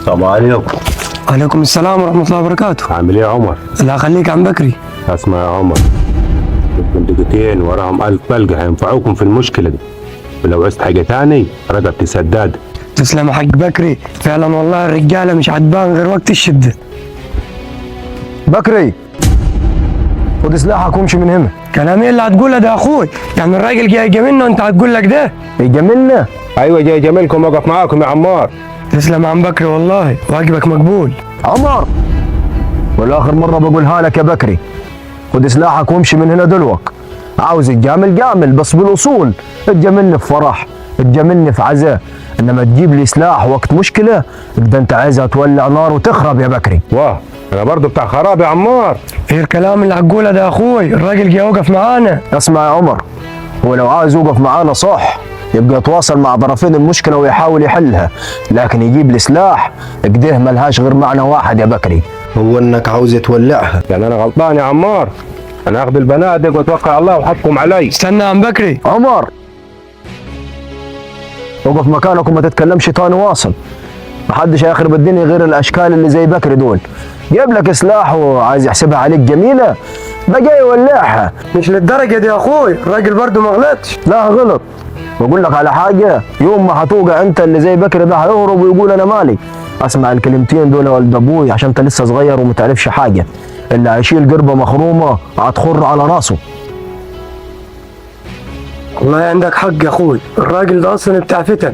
السلام عليكم. عليكم السلام ورحمة الله وبركاته. عامل ايه يا عمر؟ الله يخليك عم بكري. اسمع يا عمر، دقيقتين وراهم 1000 بلقة هينفعوكم في المشكلة دي، ولو عوزت حاجة تاني رقبتي سداد. تسلم حق بكري، فعلا والله الرجالة مش عتبان غير وقت الشدة. بكري خد سلاحك وامشي من هنا. كلام ايه اللي هتقوله ده يا اخوي؟ يعني الراجل جاي يجاملنا وانت هتقول لك ده؟ يجاملنا؟ ايوه جاي جميلكم واقف معاكم يا عمار. تسلم عم بكري والله، واجبك مقبول. عمر، والاخر مرة بقولها لك يا بكري، خد سلاحك وامشي من هنا دلوك. عاوز تجامل جامل، بس بالاصول. تجاملني في فرح، تجاملني في عزاء، انما تجيب لي سلاح وقت مشكلة ده انت عايزها تولع نار وتخرب يا بكري. واه انا برضو بتاع خراب يا عمار. ايه الكلام اللي هتقوله ده يا اخوي؟ الراجل جاي يوقف معانا. اسمع يا عمر، هو لو عايز يوقف معانا صح يبقى يتواصل مع طرفين المشكلة ويحاول يحلها، لكن يجيب لي سلاح كده ملهاش غير معنى واحد يا بكري، هو انك عاوز تولعها. يعني انا غلطان يا عمار؟ انا اخذ البنادق واتوكل على الله وحطكم علي. استنى يا عم بكري. عمر، وقف مكانك وما تتكلمش تاني، واصل. محدش هيخرب الدنيا غير الاشكال اللي زي بكري دول. جايب لك سلاح وعايز يحسبها عليك جميله، ده جاي يولعها. مش للدرجة دي يا اخوي، الراجل برضه ما غلطش. لا غلط. بقول لك على حاجه، يوم ما هتوقع انت اللي زي بكري ده هيهرب ويقول انا مالي. اسمع الكلمتين دول يا ولد ابوي، عشان انت لسه صغير وما تعرفش حاجه. اللي هيشيل قربه مخرومه هتخر على راسه. والله عندك حق يا اخوي، الراجل ده اصلا بتاع فتن.